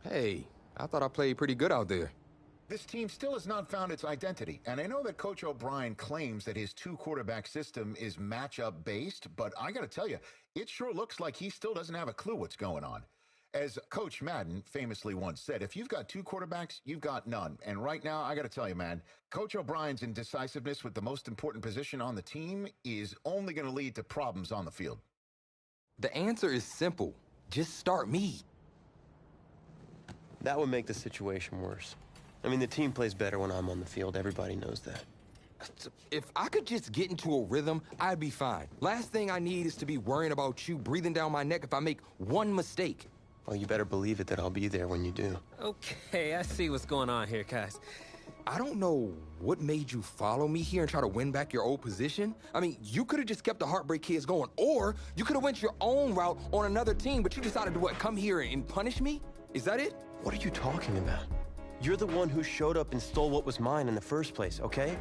Hey, I thought I played pretty good out there. This team still has not found its identity, and I know that Coach O'Brien claims that his two-quarterback system is matchup-based, but I got to tell you, it sure looks like he still doesn't have a clue what's going on. As Coach Madden famously once said, if you've got two quarterbacks, you've got none. And right now, I got to tell you, man, Coach O'Brien's indecisiveness with the most important position on the team is only going to lead to problems on the field. The answer is simple. Just start me. That would make the situation worse. I mean, the team plays better when I'm on the field. Everybody knows that. If I could just get into a rhythm, I'd be fine. Last thing I need is to be worrying about you breathing down my neck if I make one mistake. Well, you better believe it that I'll be there when you do. Okay, I see what's going on here, guys. I don't know what made you follow me here and try to win back your old position. I mean, you could have just kept the Heartbreak Kids going, or you could have went your own route on another team, but you decided to what, come here and punish me? Is that it? What are you talking about? You're the one who showed up and stole what was mine in the first place, okay?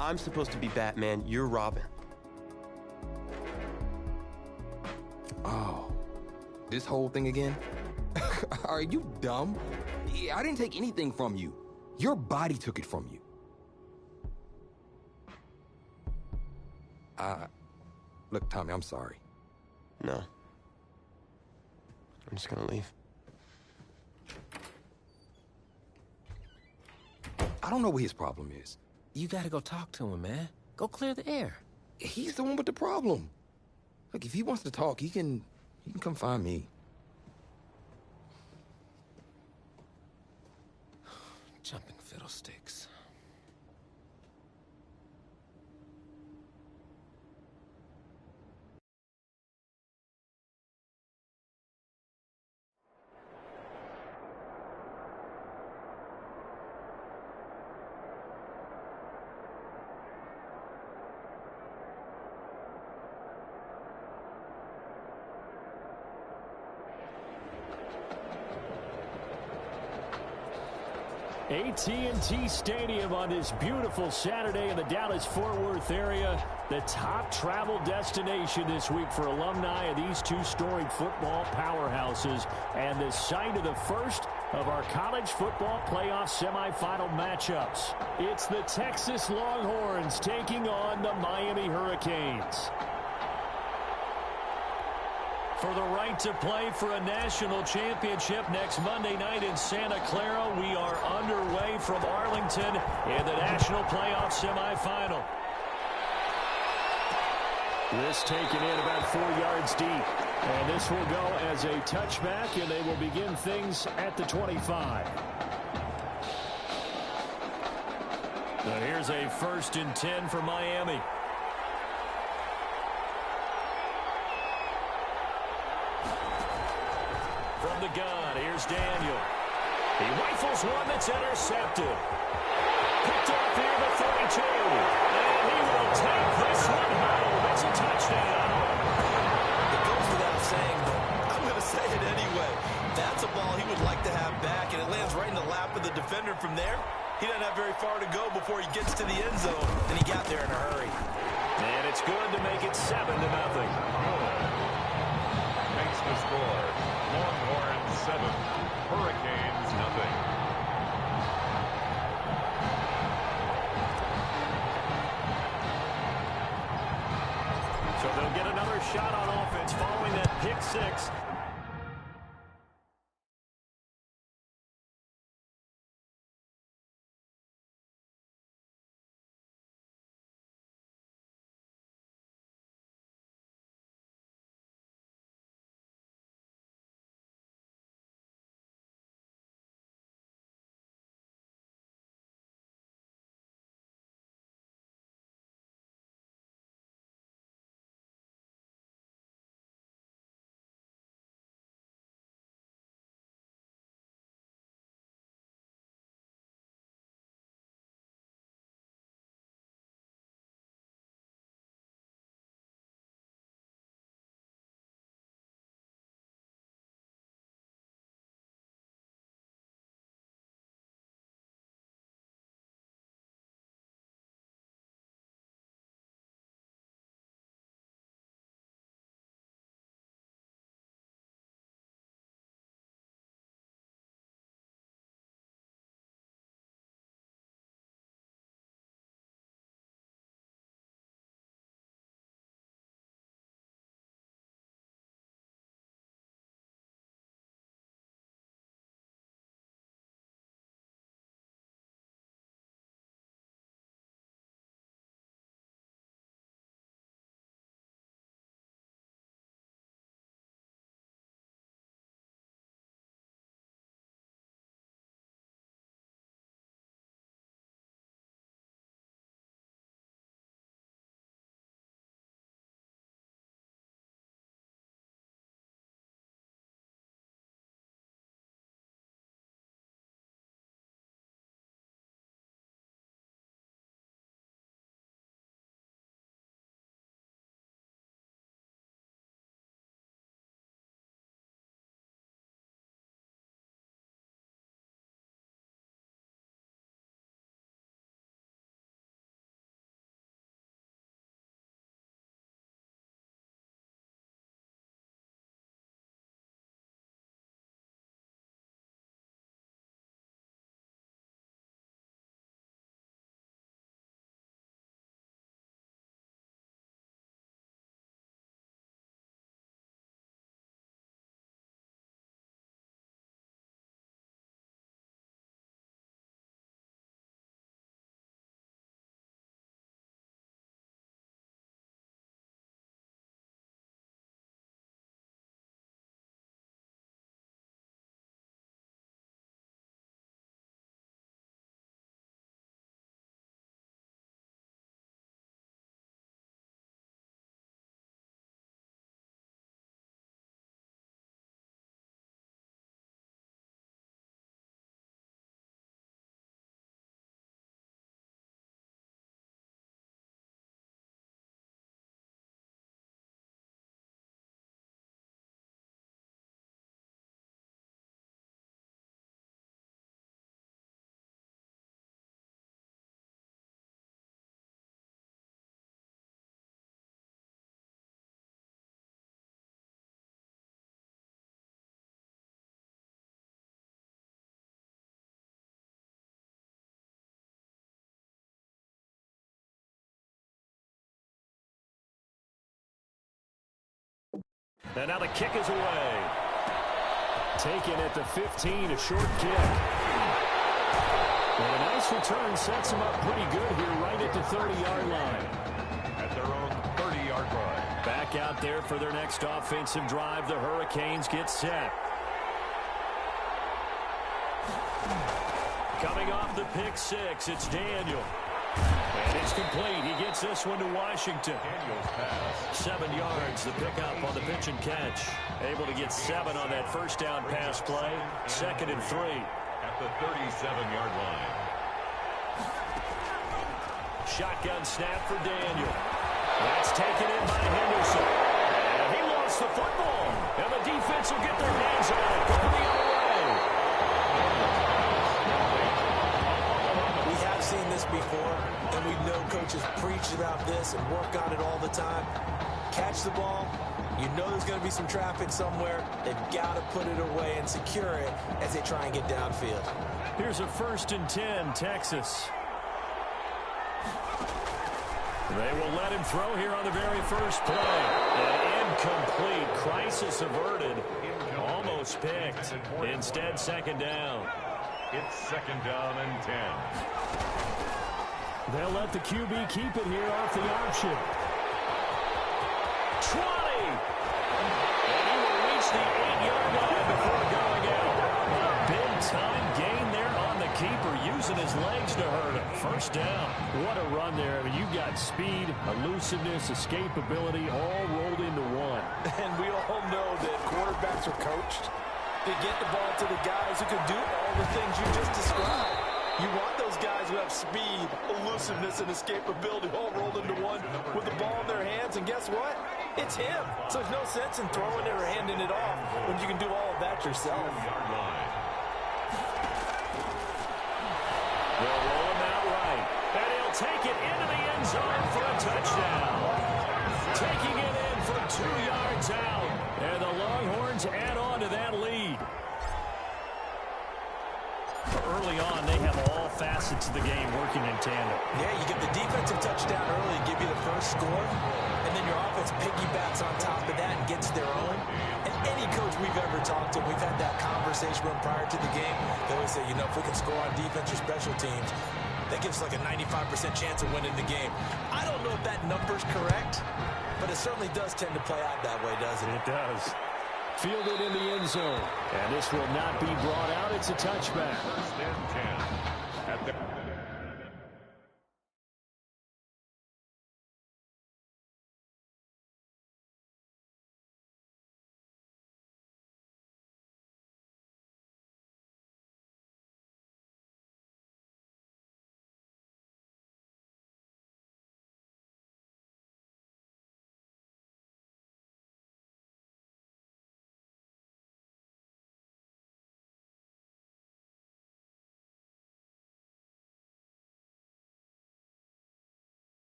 I'm supposed to be Batman, you're Robin. Oh, this whole thing again? Are you dumb? Yeah, I didn't take anything from you. Your body took it from you. Look, Tommy, I'm sorry. No. I'm just gonna leave. I don't know what his problem is. You gotta go talk to him, man. Go clear the air. He's the one with the problem. Look, if he wants to talk, he can come find me. Jumping fiddlesticks. AT&T Stadium on this beautiful Saturday in the Dallas-Fort Worth area. The top travel destination this week for alumni of these two storied football powerhouses, and the site of the first of our college football playoff semifinal matchups. It's the Texas Longhorns taking on the Miami Hurricanes. For the right to play for a national championship next Monday night in Santa Clara, we are underway from Arlington in the national playoff semifinal. This taken in about 4 yards deep. And this will go as a touchback, and they will begin things at the 25. So here's a 1st and 10 for Miami. From the gun, here's Daniel. He rifles one that's intercepted. Picked up here at the 42. And he will take this one home. It's a touchdown. It goes without saying, but I'm going to say it anyway. That's a ball he would like to have back, and it lands right in the lap of the defender from there. He doesn't have very far to go before he gets to the end zone, and he got there in a hurry. And it's good to make it 7-0. Makes the score. Longhorns 7, Hurricanes nothing. So they'll get another shot on offense following that pick six. And now the kick is away. Taken at the 15, a short kick. And a nice return sets them up pretty good here right at the 30-yard line. At their own 30-yard line. Back out there for their next offensive drive. The Hurricanes get set. Coming off the pick six, it's Daniel. And it's complete. He gets this one to Washington. Daniel's pass. 7 yards, the pickup on the pitch and catch. Able to get 7 on that first down pass play. 2nd and 3. At the 37-yard line. Shotgun snap for Daniel. That's taken in by Henderson. And he lost the football. And the defense will get their hands on it. Going the other way. We have seen this before, and we know coaches preach about this and work on it all the time. Catch the ball. You know there's going to be some traffic somewhere. They've got to put it away and secure it as they try and get downfield. Here's a 1st and 10, Texas. They will let him throw here on the very first play. And incomplete. Crisis averted. Almost picked. Instead, 2nd down. It's 2nd down and 10. They'll let the QB keep it here off the option. 20! And he will reach the 8-yard line before going out. A big-time gain there on the keeper, using his legs to hurt him. 1st down. What a run there. I mean, you've got speed, elusiveness, escapability, all rolled into one. And we all know that quarterbacks are coached to get the ball to the guys who can do all the things you just described. You want those guys who have speed, elusiveness, and escapability all rolled into one with the ball in their hands, and guess what? It's him. So there's no sense in throwing it or handing it off when you can do all of that yourself. They'll roll him out right. And he'll take it into the end zone for a touchdown. Taking it in for 2 yards out. And the Longhorns add on to that lead. Early on, they have all facets of the game working in tandem. Yeah, you get the defensive touchdown early, give you the first score, and then your offense piggybacks on top of that and gets their own. And any coach we've ever talked to, we've had that conversation with prior to the game. They always say, you know, if we can score on defense or special teams, that gives like a 95% chance of winning the game. I don't know if that number's correct, but it certainly does tend to play out that way, doesn't it? It does. Fielded in the end zone. And this will not be brought out. It's a touchback. 1st and 10. At the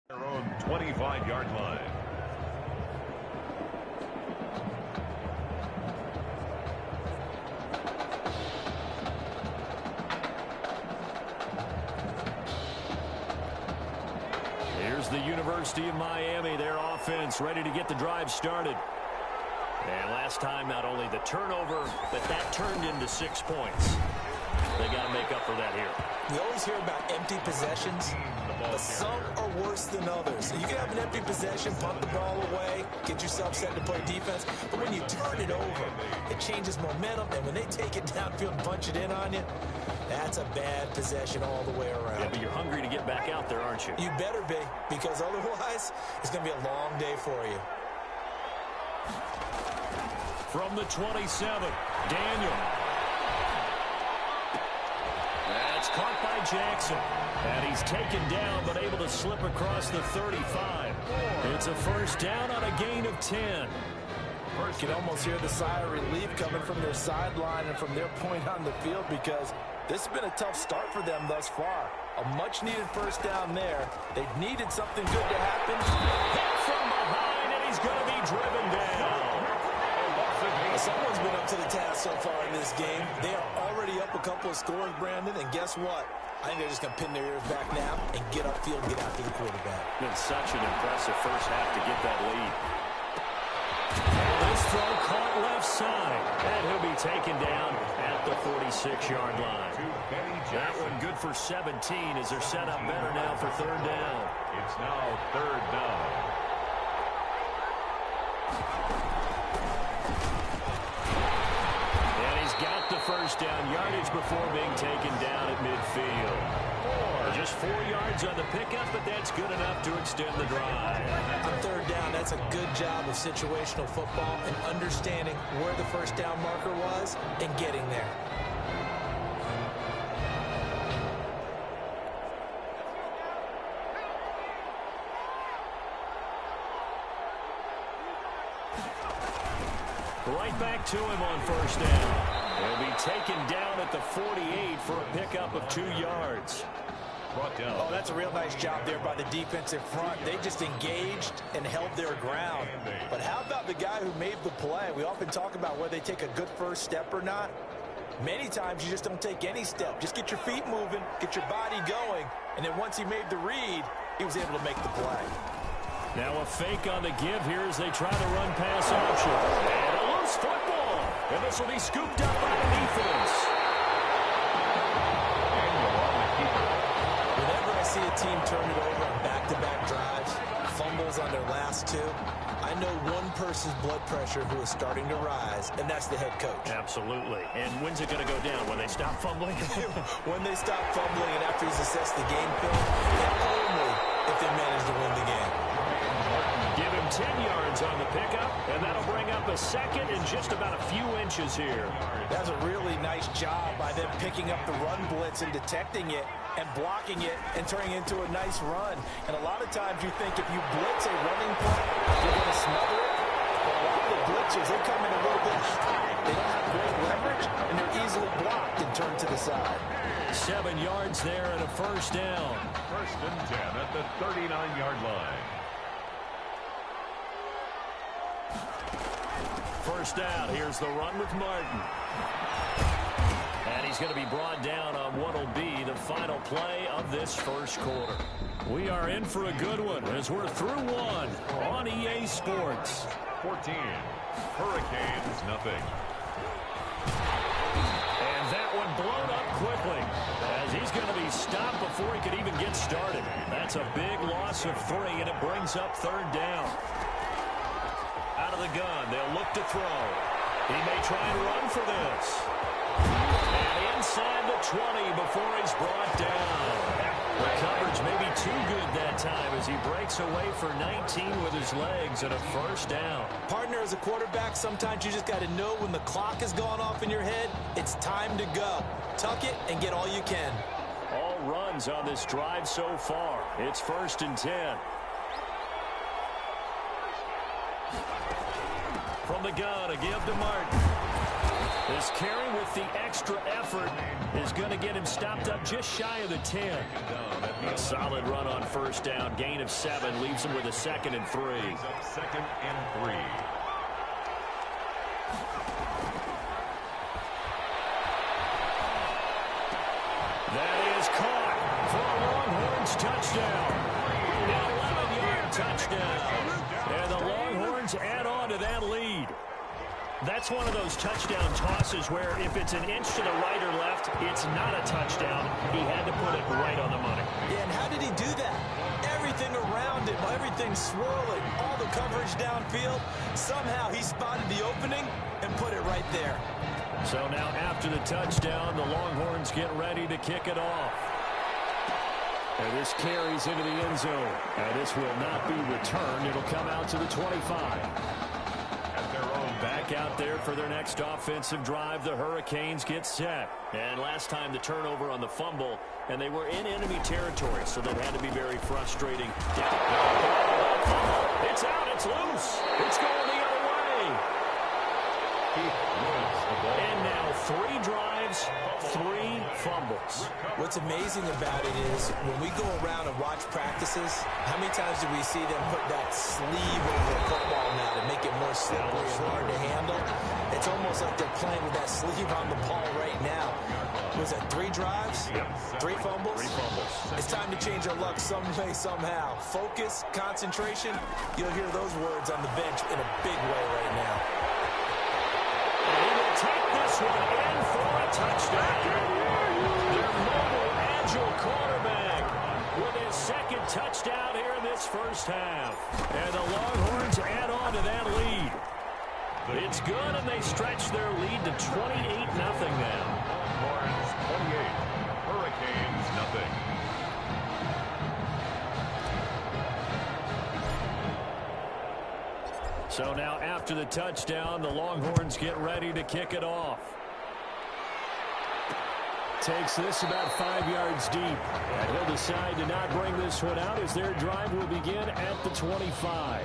their own 25-yard line. Here's the University of Miami, their offense ready to get the drive started. And last time, not only the turnover, but that turned into 6 points. They got to make up for that here. You always hear about empty possessions, but some are worse than others. You can have an empty possession, punt the ball away, get yourself set to play defense, but when you turn it over, it changes momentum, and when they take it downfield and punch it in on you, that's a bad possession all the way around. Yeah, but you're hungry to get back out there, aren't you? You better be, because otherwise, it's going to be a long day for you. From the 27, Daniel. That's caught by Jackson. And he's taken down, but able to slip across the 35. It's a 1st down on a gain of 10. You can almost hear the sigh of relief coming from their sideline and from their point on the field, because this has been a tough start for them thus far. A much-needed 1st down there. They needed something good to happen. Hit from behind, and he's going to be driven down. Someone's been up to the task so far in this game. They are already up a couple of scores, Brandon, and guess what? I think they're just going to pin their ears back now and get upfield and get after the quarterback. Been such an impressive first half to get that lead. And this throw caught left side. And he'll be taken down at the 46-yard line. That one good for 17 as they're set up better now for third down. It's now third down. And he's got the first down yardage before being taken down at midfield. Just 4 yards on the pickup, but that's good enough to extend the drive. On third down, that's a good job of situational football and understanding where the first down marker was and getting there. Right back to him on first down. He'll be taken down at the 48 for a pickup of 2 yards. Oh, that's a real nice job there by the defensive front. They just engaged and held their ground. But how about the guy who made the play? We often talk about whether they take a good first step or not. Many times you just don't take any step. Just get your feet moving, get your body going, and then once he made the read, he was able to make the play. Now a fake on the give here as they try to run pass option. And a loose football. And this will be scooped up by the defense. Whenever I see a team turn it over on back-to-back drives, fumbles on their last two, I know one person's blood pressure who is starting to rise, and that's the head coach. Absolutely. And when's it going to go down? When they stop fumbling? When they stop fumbling and after he's assessed the game film, and only if they manage to win the game. Give him 10 yards on the pickup, and that'll bring up a second in just about a few inches here. That's a really nice job by them picking up the run blitz and detecting it and blocking it and turning it into a nice run. And a lot of times you think if you blitz a running play, you're going to smother it. But a lot of the blitzers, they come in a little bit high. They don't have great leverage, and they're easily blocked and turned to the side. 7 yards there and a first down. First and 10 at the 39-yard line. First down. Here's the run with Martin. And he's going to be brought down on what will be the final play of this first quarter. We are in for a good one as we're through one on EA Sports. 14. Hurricanes, nothing. And that one blown up quickly as he's going to be stopped before he could even get started. That's a big loss of 3, and it brings up third down. Out of the gun, they'll look to throw. He may try and run for this. And inside the 20 before he's brought down. The coverage may be too good that time as he breaks away for 19 with his legs and a first down. Partner, as a quarterback, sometimes you just got to know when the clock has gone off in your head, it's time to go. Tuck it and get all you can. All runs on this drive so far. It's first and 10. From the gun, a give to Martin. This carry with the extra effort is going to get him stopped up just shy of the 10. A solid run on first down. Gain of 7 leaves him with a 2nd and 3. Second and 3. That is caught for a Longhorns touchdown. An 11-yard touchdown. And the Longhorns add on to that lead. That's one of those touchdown tosses where if it's an inch to the right or left, it's not a touchdown. He had to put it right on the money. Yeah, and how did he do that? Everything around him, everything swirling, all the coverage downfield. Somehow he spotted the opening and put it right there. So now after the touchdown, the Longhorns get ready to kick it off. And this carries into the end zone. And this will not be returned. It'll come out to the 25. Back out there for their next offensive drive. The Hurricanes get set. And last time the turnover on the fumble, and they were in enemy territory, so that had to be very frustrating. It's out. It's loose. It's going the other way. And now 3 drives, 3 fumbles. What's amazing about it is when we go around and watch practices, how many times do we see them put that sleeve over a football now to make it more slippery and hard to handle? It's almost like they're playing with that sleeve on the ball right now. Was that 3 drives? 3 fumbles? 3 fumbles. It's time to change our luck some way, somehow. Focus, concentration, you'll hear those words on the bench in a big way right now. And he will take this one in for a touchdown. Their mobile, agile quarterback with his 2nd touchdown here in this first half. And the Longhorns add on to that lead. It's good, and they stretch their lead to 28-0 now. Longhorns 28, Hurricanes nothing. So now after the touchdown, the Longhorns get ready to kick it off. Takes this about 5 yards deep. And he'll decide to not bring this one out as their drive will begin at the 25.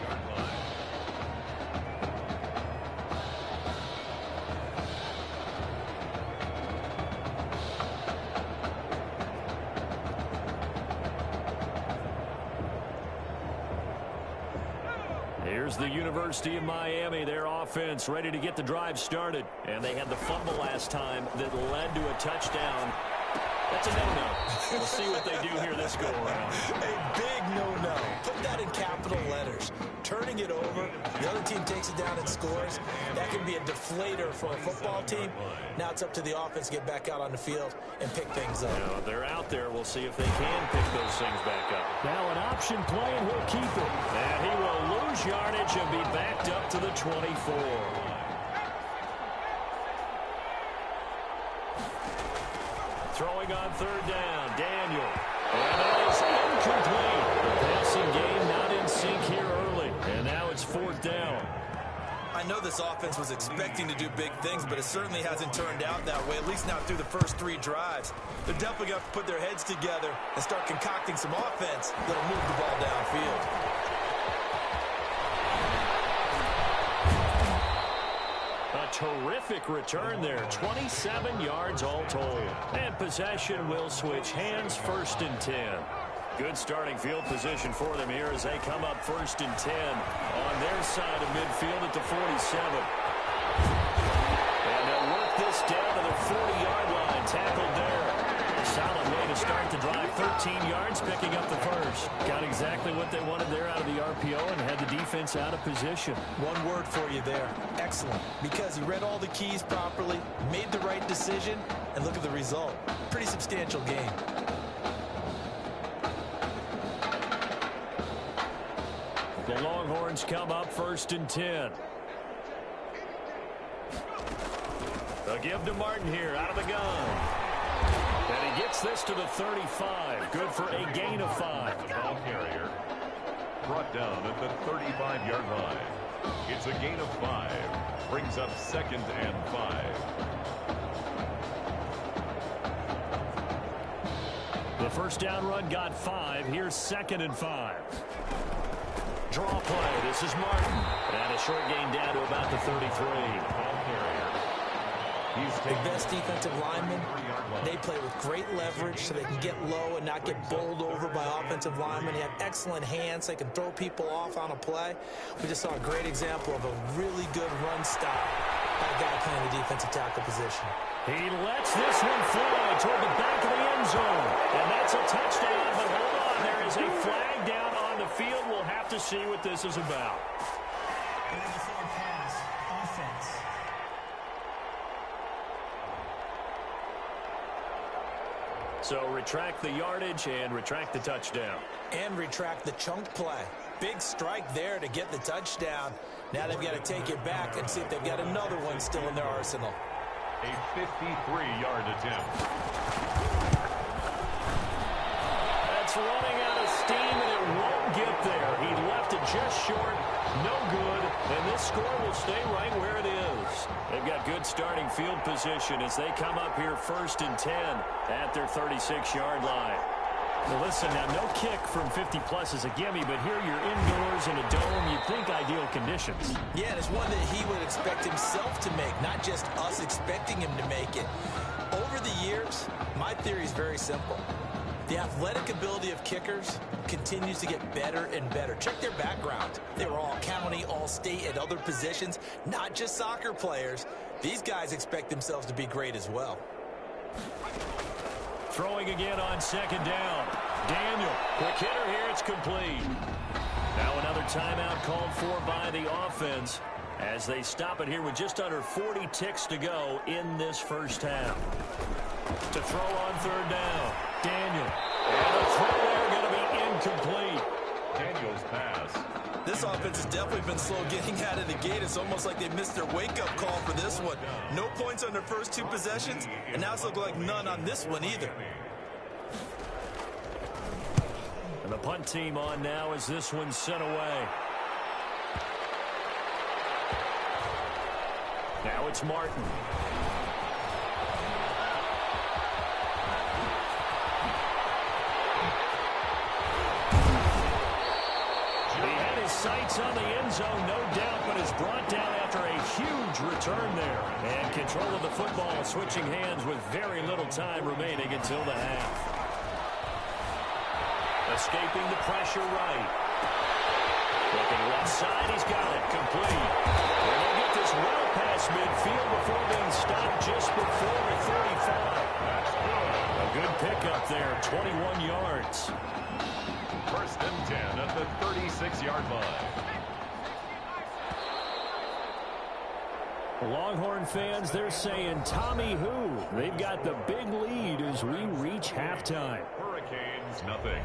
Here's the University of Miami, their offense ready to get the drive started. And they had the fumble last time that led to a touchdown. That's a no-no. We'll see what they do here this go-around. A big no-no. Put that in capital letters. Turning it over, the other team takes it down and scores. That can be a deflator for a football team. Now it's up to the offense to get back out on the field and pick things up. Now, they're out there. We'll see if they can pick those things back up. Now an option play, and he'll keep it. And he will lose yardage and be backed up to the 24. Throwing on 3rd down, Daniel. And that is incomplete. The passing game not in sync here early. And now it's 4th down. I know this offense was expecting to do big things, but it certainly hasn't turned out that way, at least not through the first 3 drives. They're definitely going to have to put their heads together and start concocting some offense that'll move the ball downfield. A terrific return there. 27 yards all told. And possession will switch hands, 1st and 10. Good starting field position for them here as they come up 1st and 10 on their side of midfield at the 47. And they'll work this down to the 40-yard line. Tackled there. A solid way to start the drive. 13 yards, picking up the first. Got exactly what they wanted there out of the RPO and had the defense out of position. One word for you there. Excellent. Because he read all the keys properly, made the right decision, and look at the result. Pretty substantial game. The Longhorns come up 1st and 10. They'll give to Martin here out of the gun. And he gets this to the 35. Good for a gain of 5. Ball carrier brought down at the 35-yard line. It's a gain of 5. Brings up 2nd and 5. The first down run got 5. Here's 2nd and 5. Draw play. This is Martin. And a short gain down to about the 33. He's the best defensive linemen. They play with great leverage so they can get low and not get bowled over by offensive linemen. They have excellent hands. They can throw people off on a play. We just saw a great example of a really good run stop by a guy playing the defensive tackle position. He lets this one fly toward the back of the end zone. And that's a touchdown. But hold on, there is a flag down on the field. We'll have to see what this is about. Pass, offense. So retract the yardage and retract the touchdown. And retract the chunk play. Big strike there to get the touchdown. Now they've got to take it back and see if they've got another one still in their arsenal. A 53-yard attempt. That's running out of steam, and it won't get there. He left it just short. No good. And this score will stay right where it is. They've got good starting field position as they come up here 1st and 10 at their 36-yard line. Well, listen, now no kick from 50-plus is a gimme, but here you're indoors in a dome. You'd think ideal conditions. Yeah, and it's one that he would expect himself to make, not just us expecting him to make it. Over the years, my theory is very simple. The athletic ability of kickers continues to get better and better. Check their background. They were all county, all state, at other positions, not just soccer players. These guys expect themselves to be great as well. Throwing again on second down. Daniel, quick hitter here, it's complete. Now another timeout called for by the offense as they stop it here with just under 40 ticks to go in this first half. To throw on third down, Daniel. And the throw there going to be incomplete. Daniel's pass. This offense has definitely been slow getting out of the gate. It's almost like they missed their wake-up call for this one. No points on their first two possessions, and now it's looking like none on this one either. And the punt team on now as this one's sent away. Now it's Martin. Sights on the end zone, no doubt, but is brought down after a huge return there. And control of the football switching hands with very little time remaining until the half. Escaping the pressure right. Looking left side, he's got it, complete. And they'll get this well past midfield before being stopped just before the 35. A good pickup there, 21 yards. First and 10 at the 36-yard line. Longhorn fans, they're saying Tommy who? They've got the big lead as we reach halftime. Hurricanes, nothing.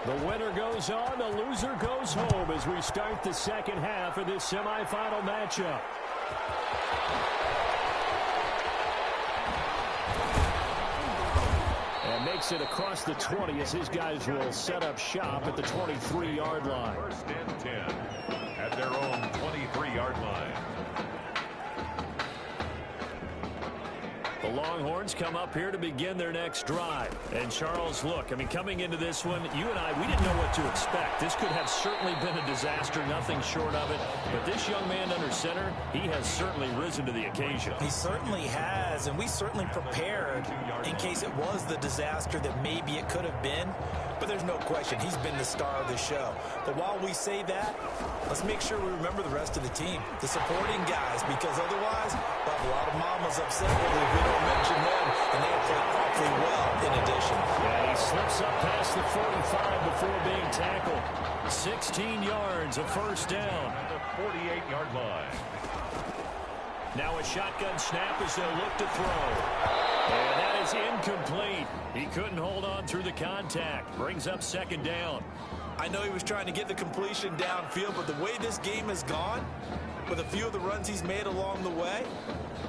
The winner goes on, the loser goes home as we start the second half of this semifinal matchup. And makes it across the 20 as his guys will set up shop at the 23-yard line. First and 10 at their own 23-yard line. The Longhorns come up here to begin their next drive. And Charles, look, I mean, coming into this one, you and I, we didn't know what to expect. This could have certainly been a disaster, nothing short of it. But this young man under center, he has certainly risen to the occasion. He certainly has, and we certainly prepared in case it was the disaster that maybe it could have been. But there's no question, he's been the star of the show. But while we say that, let's make sure we remember the rest of the team, the supporting guys, because otherwise we'll have a lot of mamas upset with us if we don't mention them, and they have played awfully well in addition. Yeah, he slips up past the 45 before being tackled. 16 yards, a first down. At the 48-yard line. Now a shotgun snap as they'll look to throw. And that is incomplete. He couldn't hold on through the contact. Brings up second down. I know he was trying to get the completion downfield, but the way this game has gone, with a few of the runs he's made along the way,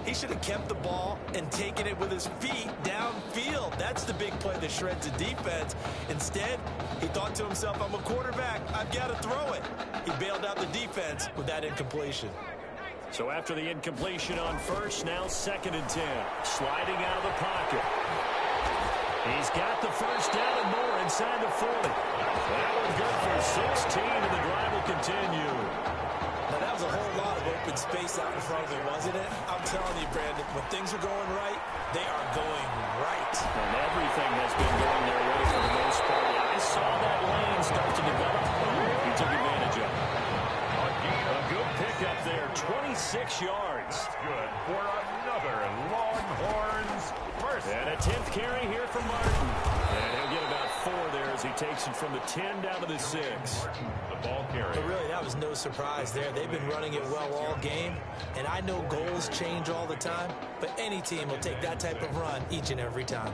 he should have kept the ball and taken it with his feet downfield. That's the big play that shreds the defense. Instead, he thought to himself, I'm a quarterback, I've got to throw it. He bailed out the defense with that incompletion. So after the incompletion on first, now second and 10. Sliding out of the pocket. He's got the first down and more inside the 40. That one good for 16, and the drive will continue. Now, that was a whole lot of open space out in front of him, wasn't it? I'm telling you, Brandon, when things are going right, they are going right. And everything has been going their way for the most part. I saw that lane start to develop. He took advantage of it. A good pickup there, 26 yards. Good for another Longhorns first. And a 10th carry here for Martin. And he'll get about 4 there as he takes it from the 10 down to the 6. The ball carry. But really, that was no surprise there. They've been running it well all game. And I know goals change all the time, but any team will take that type of run each and every time.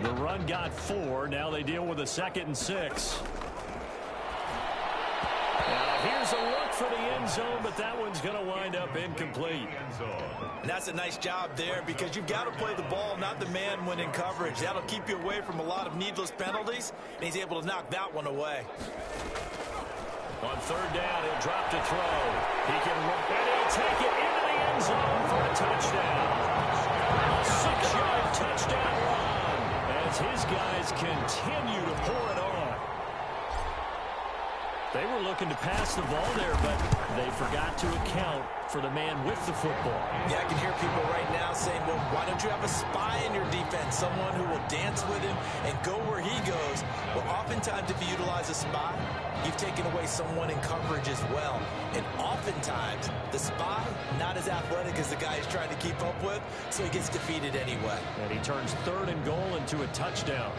The run got 4. Now they deal with a 2nd and 6. Now here's a look for the end zone, but that one's going to wind up incomplete. And that's a nice job there because you've got to play the ball, not the man when in coverage. That'll keep you away from a lot of needless penalties, and he's able to knock that one away. On third down, he'll drop to throw. He can look, and he'll take it into the end zone for a touchdown. A 6-yard touchdown run as his guys continue to pour it on. They were looking to pass the ball there, but they forgot to account for the man with the football. Yeah, I can hear people right now saying, well, why don't you have a spy in your defense, someone who will dance with him and go where he goes? Well, oftentimes if you utilize a spy, you've taken away someone in coverage as well. And oftentimes, the spy, not as athletic as the guy he's trying to keep up with, so he gets defeated anyway. And he turns 3rd and goal into a touchdown.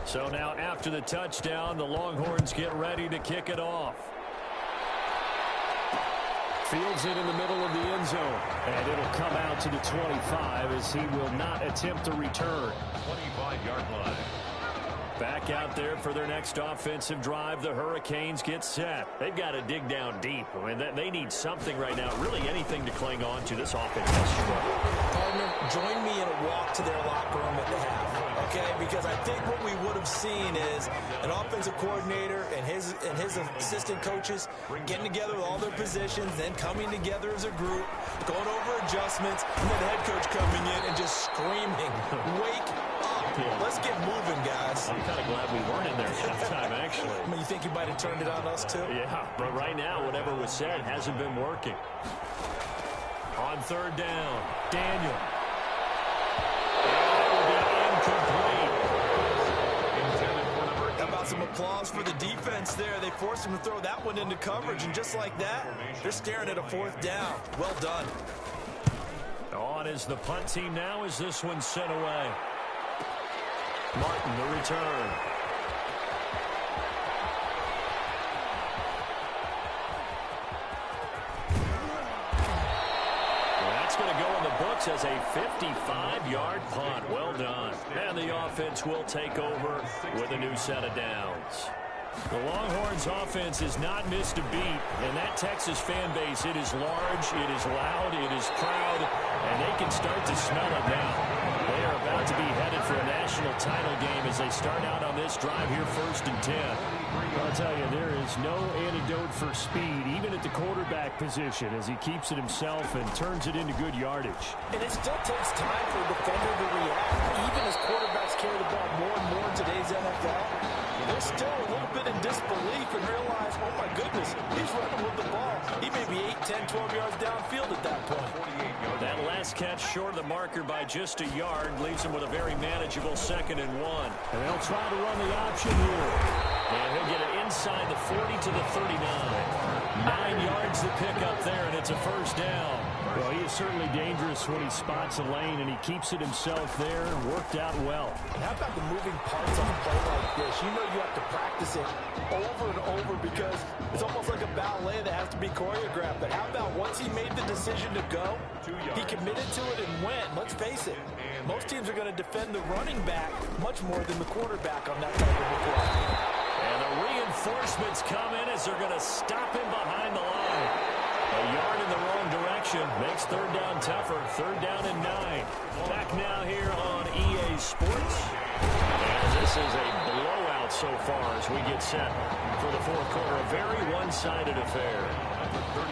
So now after the touchdown, the Longhorns get ready to kick it off. Fields it in the middle of the end zone. And it'll come out to the 25 as he will not attempt a return. 25-yard line. Back out there for their next offensive drive. The Hurricanes get set. They've got to dig down deep. I mean, they need something right now, really anything to cling on to. This offense has struggled. Partner, join me in a walk to their locker room at the half, okay? Because I think what we would have seen is an offensive coordinator and his assistant coaches getting together with all their positions, then coming together as a group, going over adjustments, and then the head coach coming in and just screaming, wake up. Let's get moving, guys. I'm kind of glad we weren't in there at halftime, actually. I mean, you think you might have turned it on us, too? Yeah, but right now, whatever was said hasn't been working. On third down, Daniel. That will be incomplete. How about some applause for the defense there? They forced him to throw that one into coverage, and just like that, they're staring at a 4th down. Well done. On is the punt team now as this one's sent away. Martin, the return. That's going to go in the books as a 55-yard punt. Well done. And the offense will take over with a new set of downs. The Longhorns offense has not missed a beat, and that Texas fan base, it is large, it is loud, it is proud, and they can start to smell it now. They are about to be headed for a national title game as they start out on this drive here 1st and 10. I'll tell you, there is no antidote for speed, even at the quarterback position, as he keeps it himself and turns it into good yardage. And it still takes time for a defender to react, even as quarterbacks carry the ball more and more in today's NFL. They're still a little bit in disbelief and realize, oh my goodness, he's running with the ball. He may be 8, 10, 12 yards downfield at that point. That last catch short of the marker by just a yard leaves him with a very manageable 2nd and 1. And they'll try to run the option here. And he'll get it inside the 40 to the 39. 9 yards to pick up there, and it's a 1st down. Well, he is certainly dangerous when he spots a lane, and he keeps it himself there. Worked out well. And how about the moving parts on a play like this? You know you have to practice it over and over because it's almost like a ballet that has to be choreographed. But how about once he made the decision to go, he committed to it and went. Let's face it, most teams are going to defend the running back much more than the quarterback on that type of a play. And the reinforcements come in as they're going to stop him behind the line. A yard in the wrong direction makes 3rd down tougher. 3rd down and 9. Back now here on EA Sports. And this is a blowout so far as we get set for the 4th quarter. A very one-sided affair.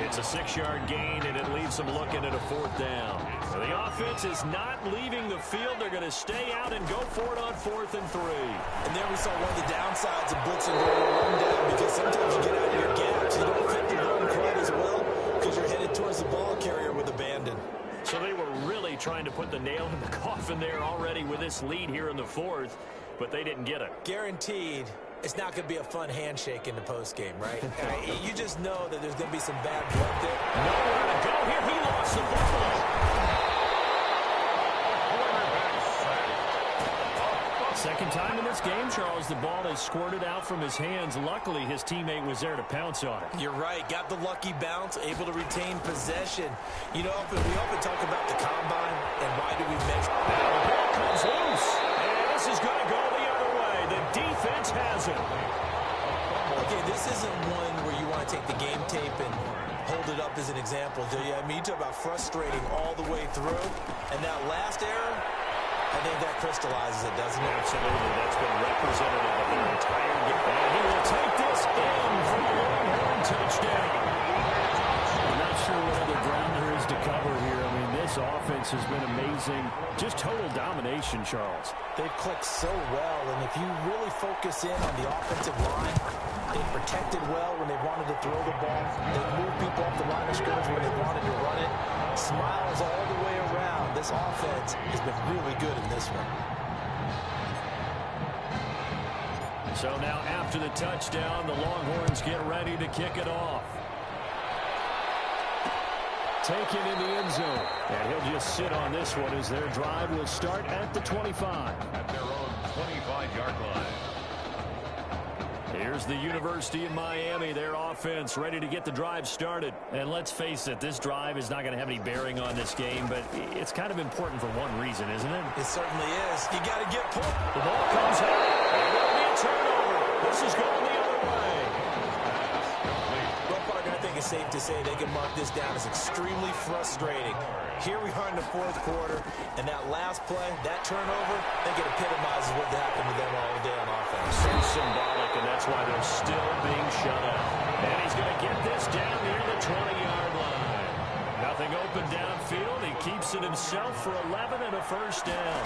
It's a 6-yard gain, and it leaves them looking at a 4th down. So the offense is not leaving the field. They're going to stay out and go for it on 4th and 3. And there we saw one of the downsides of blitzing during a run down because sometimes you get out of your gaps. You don't fit the run quite as well because you're headed towards the ball carrier with abandon. So they were really trying to put the nail in the coffin there already with this lead here in the 4th, but they didn't get it. Guaranteed. It's not going to be a fun handshake in the postgame, right? You just know that there's going to be some bad blood there. Nowhere to go here. He lost the football. Second time in this game, Charles, the ball has squirted out from his hands. Luckily, his teammate was there to pounce on it. You're right. Got the lucky bounce, able to retain possession. You know, we often talk about the combine and why do we measure. Now the ball comes loose. And this is going to go the other way. The defense has it. Okay, this isn't one where you want to take the game tape and hold it up as an example, do you? I mean, you talk about frustrating all the way through. And that last error, I think that crystallizes it, doesn't it? Absolutely. That's been representative of their entire game. And he will take this in for the Longhorn touchdown. I'm not sure what other ground there is to cover here. I mean, this offense has been amazing. Just total domination, Charles. They've clicked so well, and if you really focus in on the offensive line, they've protected well when they wanted to throw the ball. They've moved people up the line of scrimmage when they wanted to run it. Smiles all the way around. This offense has been really good in this one. So now after the touchdown, the Longhorns get ready to kick it off. Taken in the end zone. And he'll just sit on this one as their drive will start at the 25. At their own 25-yard line. Here's the University of Miami, their offense ready to get the drive started. And let's face it, this drive is not going to have any bearing on this game, but it's kind of important for one reason, isn't it? It certainly is. You got to get pulled. The ball comes out. And there'll be a turnover. This is going the other way. Well, Parker, I think it's safe to say they can mark this down as extremely frustrating. Here we are in the fourth quarter, and that last play, that turnover, I think it epitomizes what happened to them all day on offense. So symbolic, and that's why they're still being shut out. And he's going to get this down near the 20-yard line. Nothing open downfield. He keeps it himself for 11 and a first down.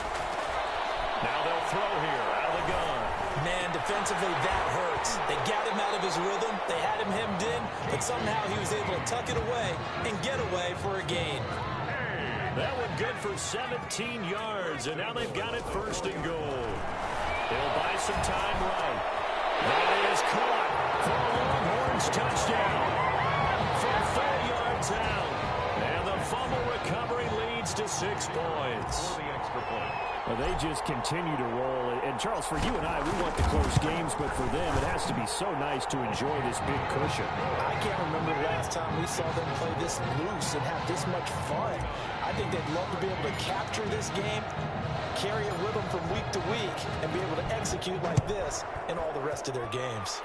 Now they'll throw here out of the gun. Man, defensively, that hurts. They got him out of his rhythm. They had him hemmed in, but somehow he was able to tuck it away and get away for a gain. That one good for 17 yards, and now they've got it first and goal. They'll buy some time right. That is caught for a Longhorns touchdown from 4 yards out. And the fumble recovery leads to 6 points. For the extra point. Well, they just continue to roll. And, Charles, for you and I, we want the close games, but for them, it has to be so nice to enjoy this big cushion. I can't remember the last time we saw them play this loose and have this much fun. I think they'd love to be able to capture this game, carry it with them from week to week, and be able to execute like this in all the rest of their games.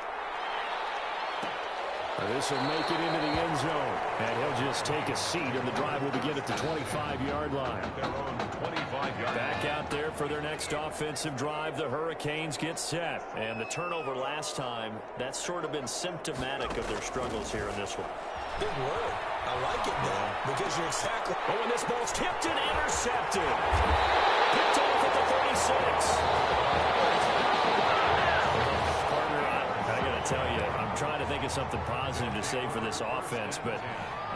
This will make it into the end zone. And he'll just take a seat, and the drive will begin at the 25-yard line. Their own 25-yard. Back out there for their next offensive drive. The Hurricanes get set. And the turnover last time, that's sort of been symptomatic of their struggles here in this one. Big word. I like it now because you're exactly. Oh, and this ball's tipped and intercepted. Picked off at the 36. Tell you, I'm trying to think of something positive to say for this offense, but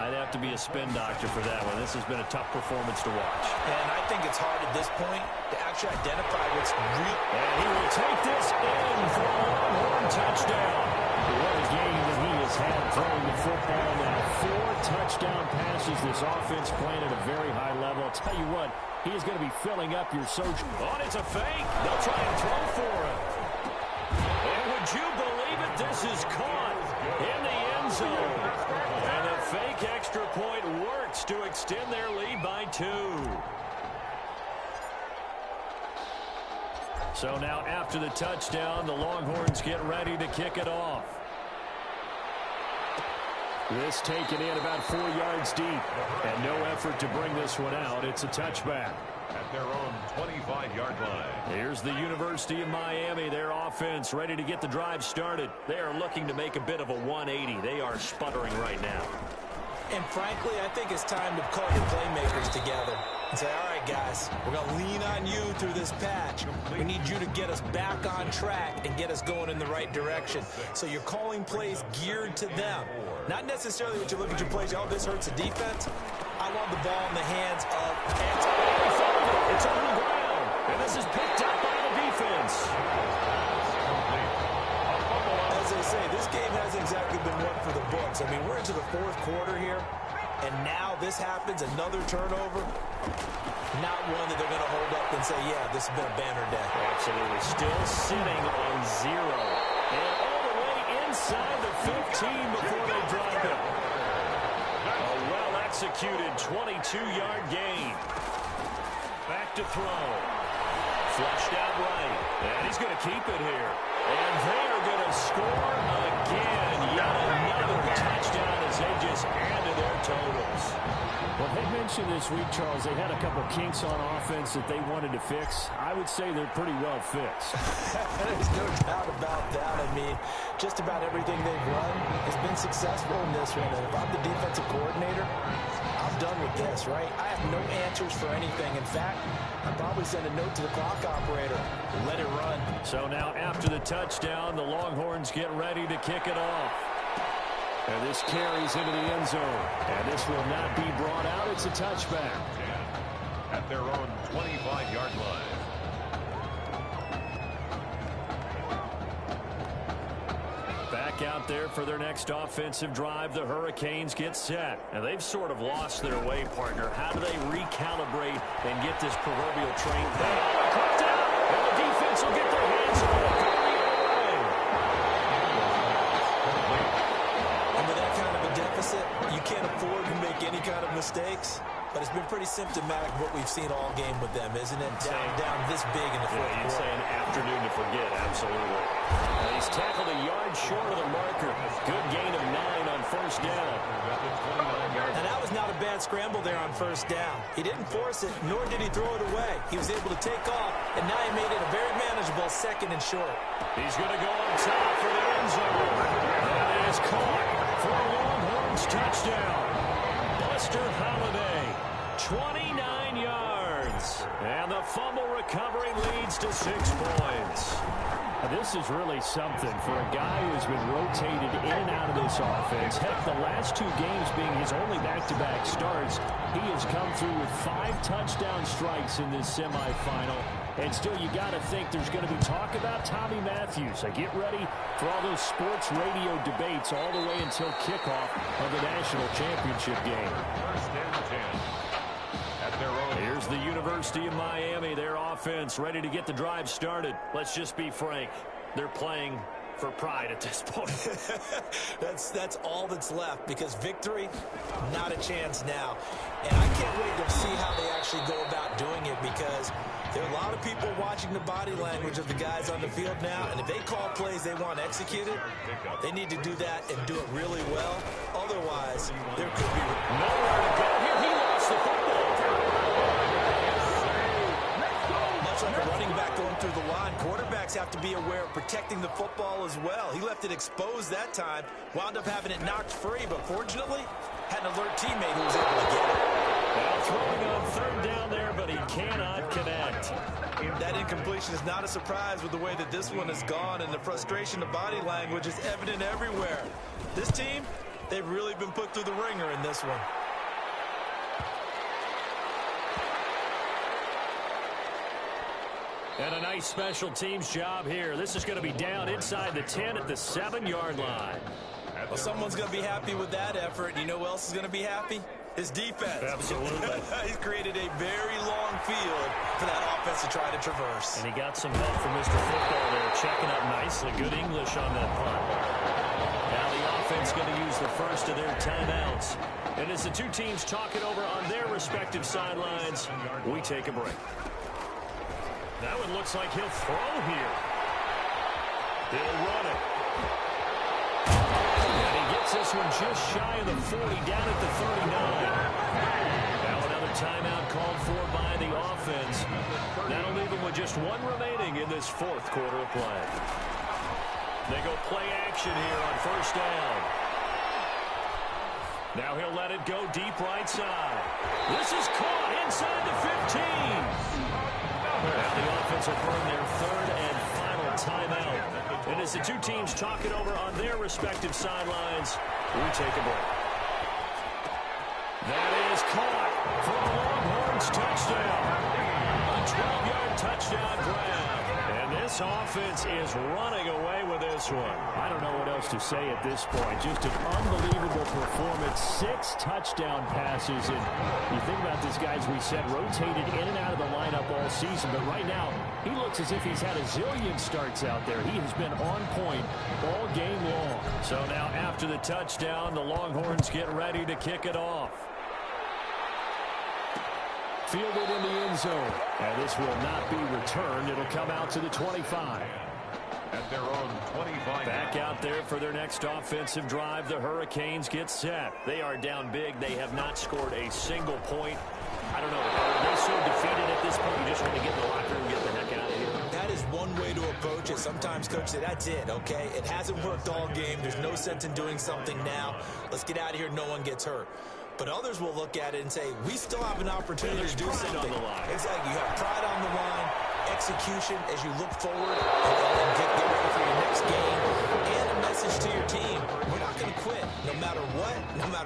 I'd have to be a spin doctor for that one. This has been a tough performance to watch. And I think it's hard at this point to actually identify what's real. And he will take this in for a Longhorn touchdown. What a game that he has had throwing the football now. 4 touchdown passes. This offense playing at a very high level. I'll tell you what, he is going to be filling up your social. Oh, it's a fake. They'll try and throw for him. And would you believe it? This is caught in the end zone. And a fake extra point works to extend their lead by 2. So now after the touchdown, the Longhorns get ready to kick it off. This taken in about 4 yards deep. And no effort to bring this one out. It's a touchback. At their own 25-yard line. Here's the University of Miami, their offense ready to get the drive started. They are looking to make a bit of a 180. They are sputtering right now. And frankly, I think it's time to call your playmakers together and say, all right, guys, we're going to lean on you through this patch. We need you to get us back on track and get us going in the right direction. So you're calling plays geared to them. Not necessarily that you look at your plays, oh, this hurts the defense. I want the ball in the hands of it's on the ground, and this is picked up by the defense. As they say, this game hasn't exactly been one for the books. I mean, we're into the fourth quarter here, and now this happens, another turnover. Not one that they're going to hold up and say, yeah, this has been a banner day. Absolutely. Still sitting on 0. And all the way inside the 15 before they drop it. A well-executed 22-yard gain. Back to throw. Flushed out right. And he's going to keep it here. And they are going to score again. Yet another touchdown as they just add to their totals. Well, they mentioned this week, Charles, they had a couple kinks on offense that they wanted to fix. I would say they're pretty well fixed. There's no doubt about that. I mean, just about everything they've run has been successful in this one. And if I'm the defensive coordinator, I'm done with this, right? I have no answers for anything. In fact, I'd probably send a note to the clock operator and let it run. So now after the touchdown, the Longhorns get ready to kick it off. And this carries into the end zone. And this will not be brought out. It's a touchback. At their own 25-yard line. Back out there for their next offensive drive. The Hurricanes get set. And they've sort of lost their way, partner. How do they recalibrate and get this proverbial train back? Caught down. And the defense will get their hands on it. You can't afford to make any kind of mistakes, but it's been pretty symptomatic of what we've seen all game with them, isn't it? Down this big in the fourth quarter. You'd say an afternoon to forget, absolutely. And he's tackled a yard short of the marker. Good gain of 9 on first down. And that was not a bad scramble there on first down. He didn't force it, nor did he throw it away. He was able to take off, and now he made it a very manageable second and short. He's going to go on top for the end zone. That is caught for a Longhorns touchdown. Buster Holiday, 29 yards. And the fumble recovery leads to 6 points. This is really something for a guy who's been rotated in and out of this offense. Heck, the last 2 games being his only back-to-back starts, he has come through with 5 touchdown strikes in this semifinal. And still, you got to think there's going to be talk about Tommy Matthews. So get ready for all those sports radio debates all the way until kickoff of the national championship game. First and 10. At their own. Here's the University of Miami, their offense ready to get the drive started. Let's just be frank. They're playing for pride at this point. That's all that's left, because victory, not a chance now. And I can't wait to see how they actually go about doing it, because there are a lot of people watching the body language of the guys on the field now, and if they call plays they want executed, they need to do that and do it really well. Otherwise, there could be nowhere to go here. He lost the football. Much like a running back going through the line, quarterbacks have to be aware of protecting the football as well. He left it exposed that time, wound up having it knocked free, but fortunately, had an alert teammate who was able to get it. Now throwing on third down there, but he cannot connect. That incompletion is not a surprise with the way that this one has gone, and the frustration of body language is evident everywhere. This team, they've really been put through the ringer in this one. And a nice special teams job here. This is going to be down inside the 10 at the 7-yard line. Well, someone's going to be happy with that effort. You know who else is going to be happy? His defense. Absolutely. He's created a very long field for that offense to try to traverse. And he got some help from Mr. Football there, checking up nicely. Good English on that punt. Now the offense going to use the first of their timeouts. And as the two teams talk it over on their respective sidelines, we take a break. That one looks like he'll throw here. He'll run it. And he gets this one just shy of the 40, down at the 39. Now another timeout called for by the offense. That'll leave him with just 1 remaining in this fourth quarter of play. They go play action here on first down. Now he'll let it go deep right side. This is caught inside the 15. Now the offense will burn their third and final timeout. And as the two teams talk it over on their respective sidelines, we take a break. That is caught for a Longhorns touchdown. A 12-yard touchdown grab. And this offense is running away with this one. I don't know what else to say at this point. Just an unbelievable performance. 6 touchdown passes. And you think about this guy, as we said, rotated in and out of the lineup all season. But right now, he looks as if he's had a zillion starts out there. He has been on point all game long. So now after the touchdown, the Longhorns get ready to kick it off. Fielded in the end zone. And this will not be returned. It'll come out to the 25. At their own 25. Back out there for their next offensive drive. The Hurricanes get set. They are down big. They have not scored a single point. I don't know. Are they so defeated at this point? You just want to get in the locker room and get the heck out of here? That is one way to approach it. Sometimes coach say, that's it, okay? It hasn't worked all game. There's no sense in doing something now. Let's get out of here. No one gets hurt. But others will look at it and say, we still have an opportunity to do something. On the line. Exactly. You have pride on the line, execution as you look forward and get ready for your next game, and a message to your team. We're not going to quit. No matter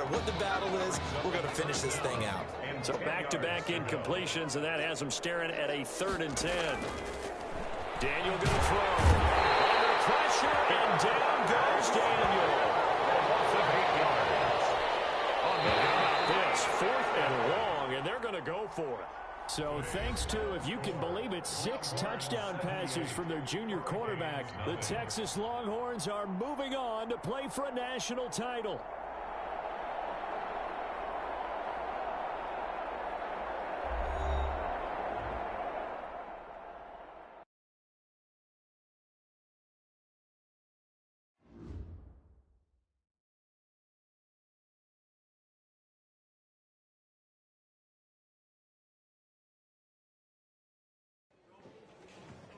what the battle is, we're going to finish this thing out. So back-to-back incompletions, and that has them staring at a 3rd and 10. Daniel going to throw. Under pressure, and down goes Daniel. This 4th and long, and they're going to go for it. So thanks to, if you can believe it, 6 touchdown passes from their junior quarterback, the Texas Longhorns are moving on to play for a national title.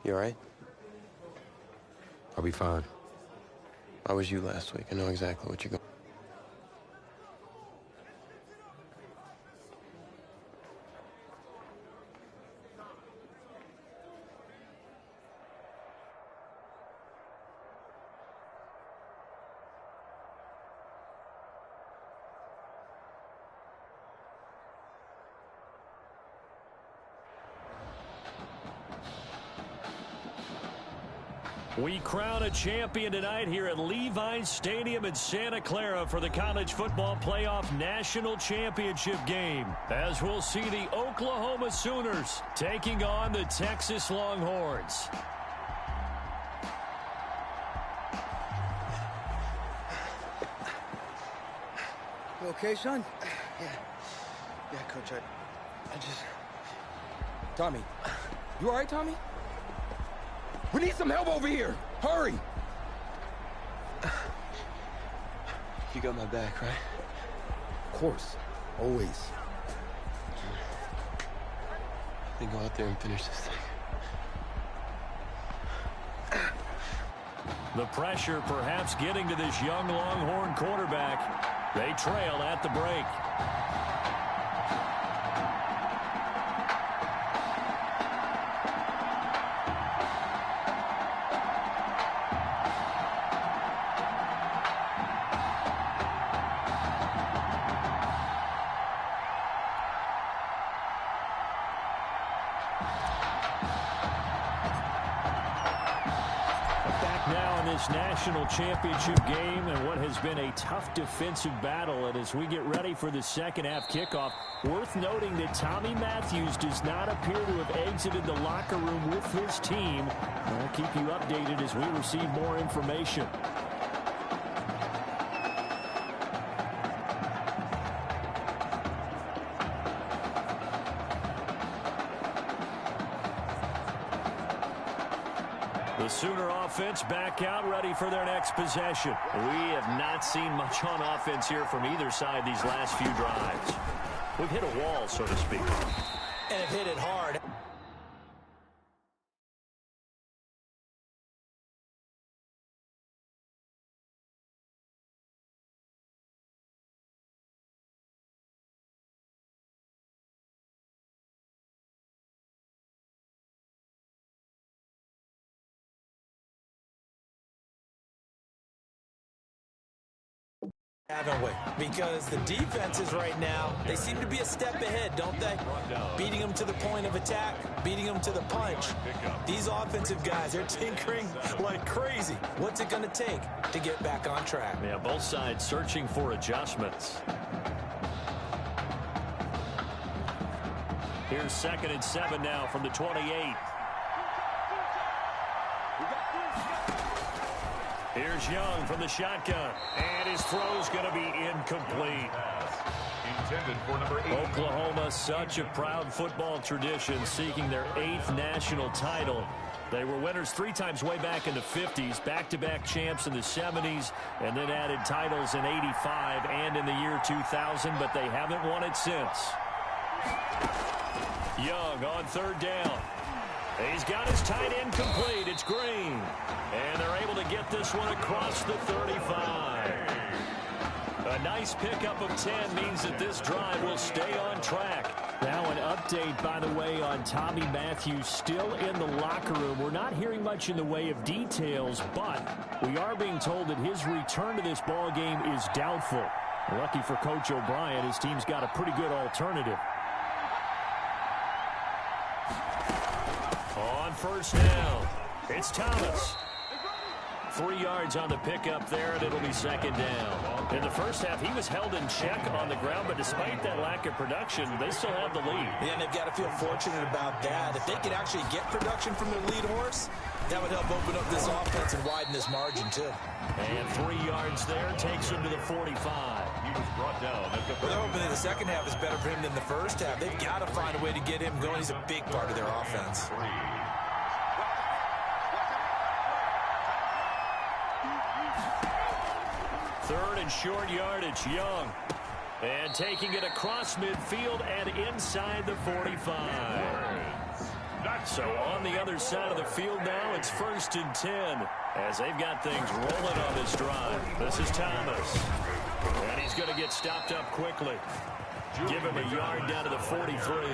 You all right? I'll be fine. I was you last week. I know exactly what you're going. We crown a champion tonight here at Levi's Stadium in Santa Clara for the College Football Playoff National Championship game, as we'll see the Oklahoma Sooners taking on the Texas Longhorns. You okay, son? Yeah, Coach, I just... Tommy, you all right, Tommy? We need some help over here. Hurry. You got my back, right? Of course. Always. Then go out there and finish this thing. The pressure perhaps getting to this young Longhorn quarterback. They trail at the break. National championship game and what has been a tough defensive battle. And as we get ready for the second half kickoff, worth noting that Tommy Matthews does not appear to have exited the locker room with his team. I'll keep you updated as we receive more information. The Sooner offense back out, ready for their next possession. We have not seen much on offense here from either side these last few drives. We've hit a wall, so to speak. And have hit it hard. Haven't we? Because the defenses right now, they seem to be a step ahead, don't they? Beating them to the point of attack, beating them to the punch. These offensive guys, they're tinkering like crazy. What's it going to take to get back on track? Yeah, both sides searching for adjustments. Here's 2nd and 7 now from the 28. Here's Young from the shotgun. And his throw's going to be incomplete. Intended for number 8. Oklahoma, such a proud football tradition, seeking their 8th national title. They were winners 3 times way back in the 50s, back-to-back champs in the 70s, and then added titles in 85 and in the year 2000, but they haven't won it since. Young on 3rd down. He's got his tight end complete. It's Green. And they're able to get this one across the 35. A nice pickup of 10 means that this drive will stay on track. Now an update, by the way, on Tommy Matthews still in the locker room. We're not hearing much in the way of details, but we are being told that his return to this ball game is doubtful. Lucky for Coach O'Brien, his team's got a pretty good alternative. On 1st down, it's Thomas. 3 yards on the pickup there, and it'll be 2nd down. In the first half, he was held in check on the ground, but despite that lack of production, they still have the lead. Yeah, and they've got to feel fortunate about that. If they could actually get production from their lead horse, that would help open up this offense and widen this margin, too. And 3 yards there takes him to the 45. He was brought down at the 30. Well, they're hoping that the second half is better for him than the first half. They've got to find a way to get him going. He's a big part of their offense. 3rd and short yardage, Young. And taking it across midfield and inside the 45. So on the other side of the field now, it's 1st and 10 as they've got things rolling on this drive. This is Thomas. And he's going to get stopped up quickly. Give him a yard down to the 43.